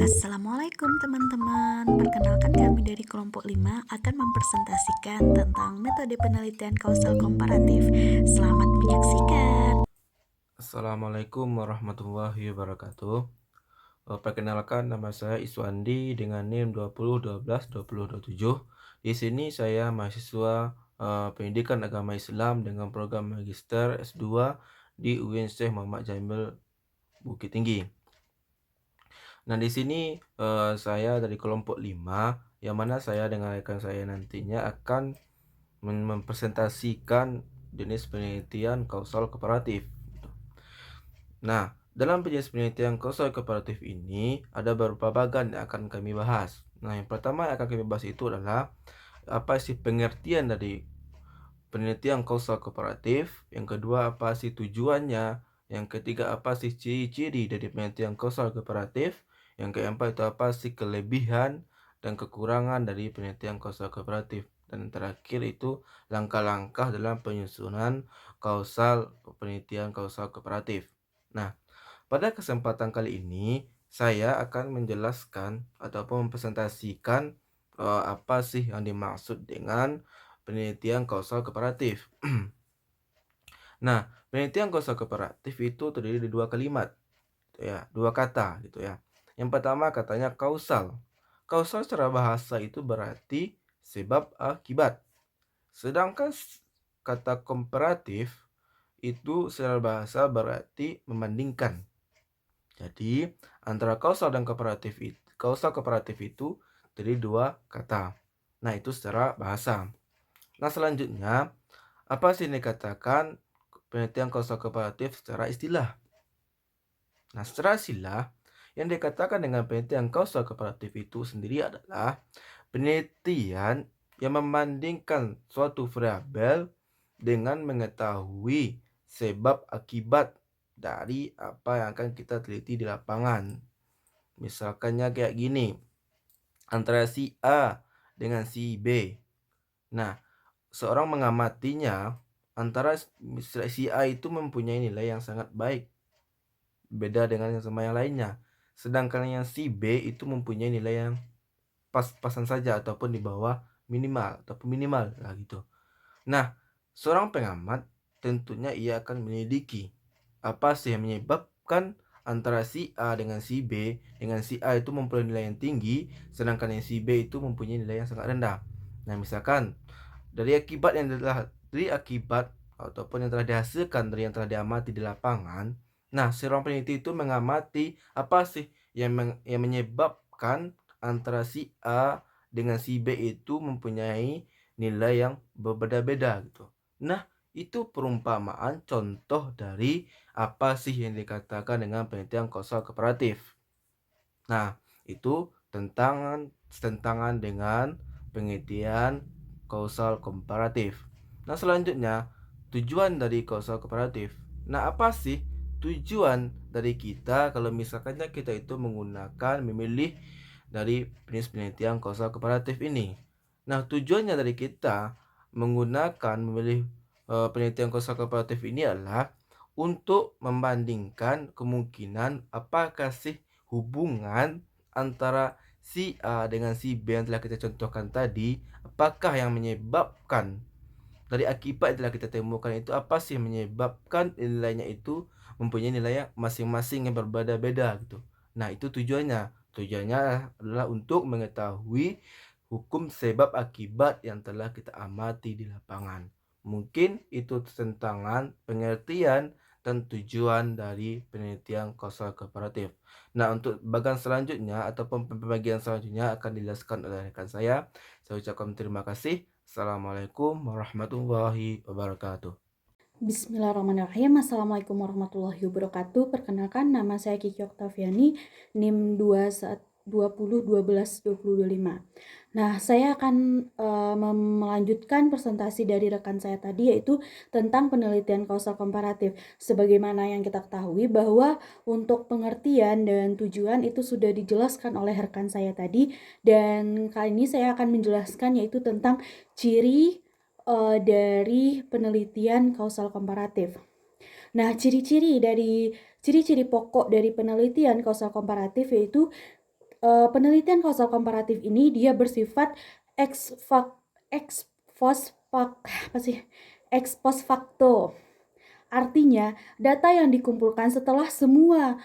Assalamualaikum teman-teman. Perkenalkan kami dari kelompok 5 akan mempresentasikan tentang metode penelitian kausal komparatif. Selamat menyaksikan. Assalamualaikum warahmatullahi wabarakatuh. Perkenalkan nama saya Iswandi dengan NIM 2012-2027. Di sini saya mahasiswa Pendidikan Agama Islam dengan program Magister S2 di UIN Syekh Muhammad Jamil Bukit Tinggi. Nah, di sini saya dari kelompok 5 yang mana saya dengan rekan saya nantinya akan mempresentasikan jenis penelitian kausal komparatif. Nah, dalam jenis penelitian kausal komparatif ini ada beberapa bagian yang akan kami bahas. Nah, yang pertama yang akan kami bahas itu adalah apa sih pengertian dari penelitian kausal komparatif, yang kedua apa sih tujuannya, yang ketiga apa sih ciri-ciri dari penelitian kausal komparatif, yang keempat itu apa sih kelebihan dan kekurangan dari penelitian kausal komparatif, dan yang terakhir itu langkah-langkah dalam penyusunan penelitian kausal komparatif. Nah, pada kesempatan kali ini saya akan menjelaskan ataupun mempresentasikan apa sih yang dimaksud dengan penelitian kausal komparatif. Nah, penelitian kausal komparatif itu terdiri dari dua kalimat, ya, dua kata gitu ya. Yang pertama katanya kausal. Kausal secara bahasa itu berarti sebab akibat. Sedangkan kata komparatif itu secara bahasa berarti membandingkan. Jadi, antara kausal komparatif itu terdiri dua kata. Nah, itu secara bahasa. Nah, selanjutnya, apa sih yang dikatakan penelitian kausal komparatif secara istilah? Nah, secara istilah, yang dikatakan dengan penelitian kausal komparatif itu sendiri adalah penelitian yang membandingkan suatu variabel dengan mengetahui sebab akibat dari apa yang akan kita teliti di lapangan. Misalkannya kayak gini, antara si A dengan si B. Nah, seorang mengamatinya antara si A itu mempunyai nilai yang sangat baik, beda dengan yang sama yang lainnya. Sedangkan yang si B itu mempunyai nilai yang pas-pasan saja ataupun di bawah minimal lah gitu. Nah, seorang pengamat tentunya ia akan menyelidiki apa sih yang menyebabkan antara si A dengan si B, dengan si A itu mempunyai nilai yang tinggi, sedangkan yang si B itu mempunyai nilai yang sangat rendah. Nah, misalkan dari akibat ataupun yang telah dihasilkan dari yang telah diamati di lapangan. Nah, seorang peneliti itu mengamati apa sih yang menyebabkan antara si A dengan si B itu mempunyai nilai yang berbeda-beda gitu. Nah, itu perumpamaan contoh dari apa sih yang dikatakan dengan penelitian kausal komparatif. Nah, itu tentangan dengan penelitian kausal komparatif. Nah, selanjutnya tujuan dari kausal komparatif. Nah, apa sih tujuan dari kita kalau misalkannya kita itu memilih dari jenis penelitian kausal komparatif ini? Nah, tujuannya dari kita memilih penelitian kausal komparatif ini adalah untuk membandingkan kemungkinan apakah sih hubungan antara si A dengan si B yang telah kita contohkan tadi, apakah yang menyebabkan dari akibat yang telah kita temukan itu apa sih yang menyebabkan nilainya itu mempunyai nilai yang masing-masing yang berbeda-beda gitu. Nah, itu tujuannya. Tujuannya adalah untuk mengetahui hukum sebab akibat yang telah kita amati di lapangan. Mungkin itu tentangan pengertian dan tujuan dari penelitian kausal komparatif. Nah, untuk bagian selanjutnya ataupun pembagian selanjutnya akan dijelaskan oleh rekan saya. Saya ucapkan terima kasih. Assalamualaikum warahmatullahi wabarakatuh. Bismillahirrahmanirrahim. Assalamualaikum warahmatullahi wabarakatuh. Perkenalkan, nama saya Kiki Oktaviani, NIM 2012-12-2025. Nah, saya akan melanjutkan presentasi dari rekan saya tadi, yaitu tentang penelitian kausal komparatif. Sebagaimana yang kita ketahui bahwa untuk pengertian dan tujuan itu sudah dijelaskan oleh rekan saya tadi, dan kali ini saya akan menjelaskan yaitu tentang ciri dari penelitian kausal komparatif. Nah, ciri-ciri pokok dari penelitian kausal komparatif yaitu penelitian kausal komparatif ini dia bersifat ex post facto. Artinya, data yang dikumpulkan setelah semua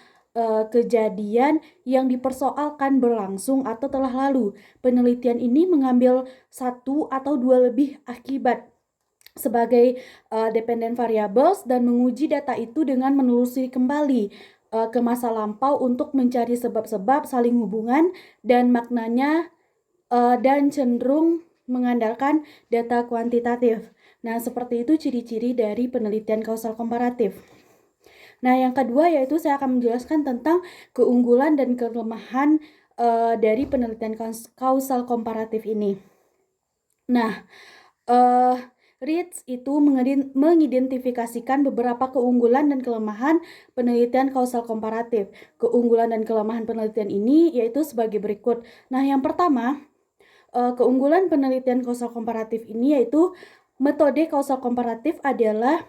kejadian yang dipersoalkan berlangsung atau telah lalu. Penelitian ini mengambil satu atau dua lebih akibat sebagai dependent variables dan menguji data itu dengan menelusuri kembali ke masa lampau untuk mencari sebab-sebab saling hubungan dan maknanya dan cenderung mengandalkan data kuantitatif. Nah, seperti itu ciri-ciri dari penelitian kausal komparatif. Nah, yang kedua yaitu saya akan menjelaskan tentang keunggulan dan kelemahan dari penelitian kausal komparatif ini. Nah, Ritz itu mengidentifikasikan beberapa keunggulan dan kelemahan penelitian kausal komparatif. Keunggulan dan kelemahan penelitian ini yaitu sebagai berikut. Nah, yang pertama, keunggulan penelitian kausal komparatif ini yaitu metode kausal komparatif adalah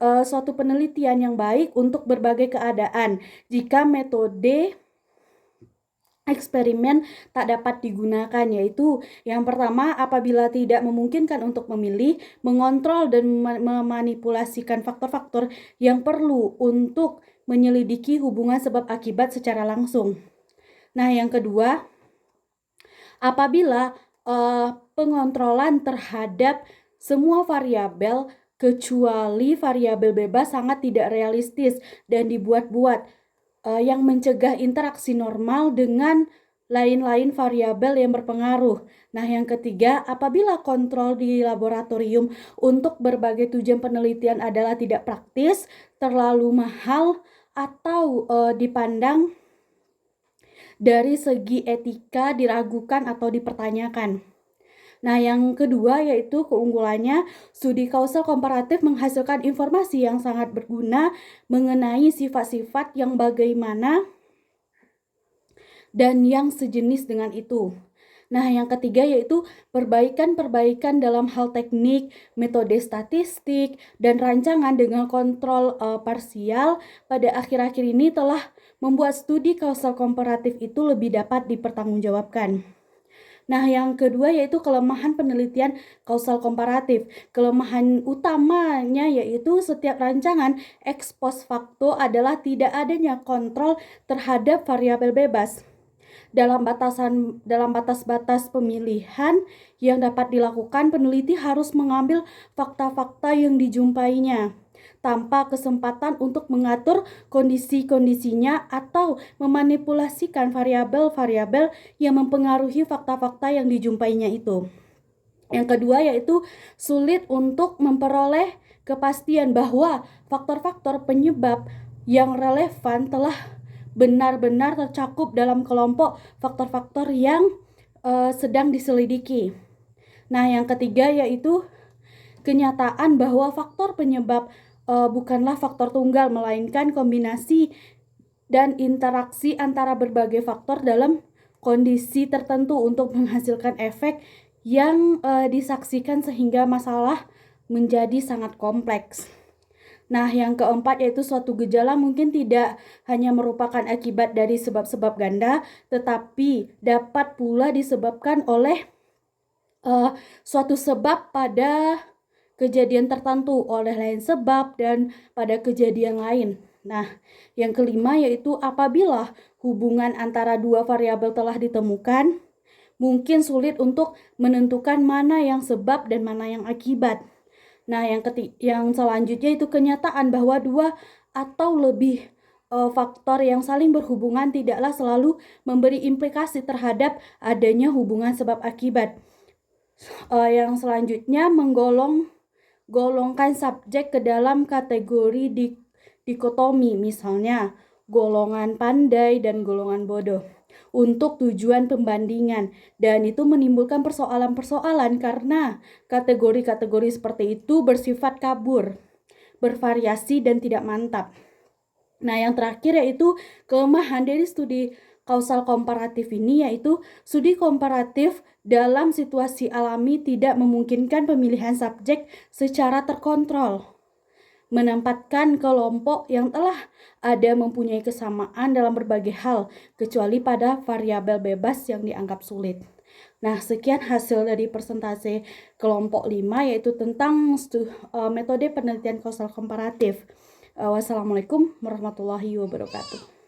suatu penelitian yang baik untuk berbagai keadaan. Jika metode eksperimen tak dapat digunakan, yaitu yang pertama, apabila tidak memungkinkan untuk memilih, mengontrol dan memanipulasikan faktor-faktor yang perlu untuk menyelidiki hubungan sebab akibat secara langsung. Nah, yang kedua, apabila pengontrolan terhadap semua variabel kecuali variabel bebas sangat tidak realistis dan dibuat-buat yang mencegah interaksi normal dengan lain-lain variabel yang berpengaruh. Nah, yang ketiga, apabila kontrol di laboratorium untuk berbagai tujuan penelitian adalah tidak praktis, terlalu mahal, atau dipandang dari segi etika diragukan atau dipertanyakan. Nah, yang kedua yaitu keunggulannya, studi kausal komparatif menghasilkan informasi yang sangat berguna mengenai sifat-sifat yang bagaimana dan yang sejenis dengan itu. Nah, yang ketiga yaitu perbaikan-perbaikan dalam hal teknik, metode statistik, dan rancangan dengan kontrol parsial pada akhir-akhir ini telah membuat studi kausal komparatif itu lebih dapat dipertanggungjawabkan. Nah, yang kedua yaitu kelemahan penelitian kausal komparatif. Kelemahan utamanya yaitu setiap rancangan ex post facto adalah tidak adanya kontrol terhadap variabel bebas. Dalam batas-batas pemilihan yang dapat dilakukan, peneliti harus mengambil fakta-fakta yang dijumpainya tanpa kesempatan untuk mengatur kondisi-kondisinya atau memanipulasikan variabel-variabel yang mempengaruhi fakta-fakta yang dijumpainya itu. Yang kedua yaitu sulit untuk memperoleh kepastian bahwa faktor-faktor penyebab yang relevan telah benar-benar tercakup dalam kelompok faktor-faktor yang sedang diselidiki. Nah, yang ketiga yaitu kenyataan bahwa faktor penyebab bukanlah faktor tunggal, melainkan kombinasi dan interaksi antara berbagai faktor dalam kondisi tertentu untuk menghasilkan efek yang disaksikan sehingga masalah menjadi sangat kompleks. Nah, yang keempat yaitu suatu gejala mungkin tidak hanya merupakan akibat dari sebab-sebab ganda, tetapi dapat pula disebabkan oleh suatu sebab pada kejadian tertentu, oleh lain sebab, dan pada kejadian lain. Nah, yang kelima yaitu apabila hubungan antara dua variabel telah ditemukan, mungkin sulit untuk menentukan mana yang sebab dan mana yang akibat. Nah, yang selanjutnya itu kenyataan bahwa dua atau lebih faktor yang saling berhubungan tidaklah selalu memberi implikasi terhadap adanya hubungan sebab akibat. Yang selanjutnya golongkan subjek ke dalam kategori dikotomi, misalnya golongan pandai dan golongan bodoh, untuk tujuan pembandingan, dan itu menimbulkan persoalan-persoalan karena kategori-kategori seperti itu bersifat kabur, bervariasi, dan tidak mantap. Nah, yang terakhir yaitu kelemahan dari studi kausal komparatif ini yaitu studi komparatif dalam situasi alami tidak memungkinkan pemilihan subjek secara terkontrol. menempatkan kelompok yang telah ada mempunyai kesamaan dalam berbagai hal, kecuali pada variabel bebas yang dianggap sulit. Nah, sekian hasil dari persentase kelompok 5, yaitu tentang metode penelitian kausal komparatif. Wassalamualaikum warahmatullahi wabarakatuh.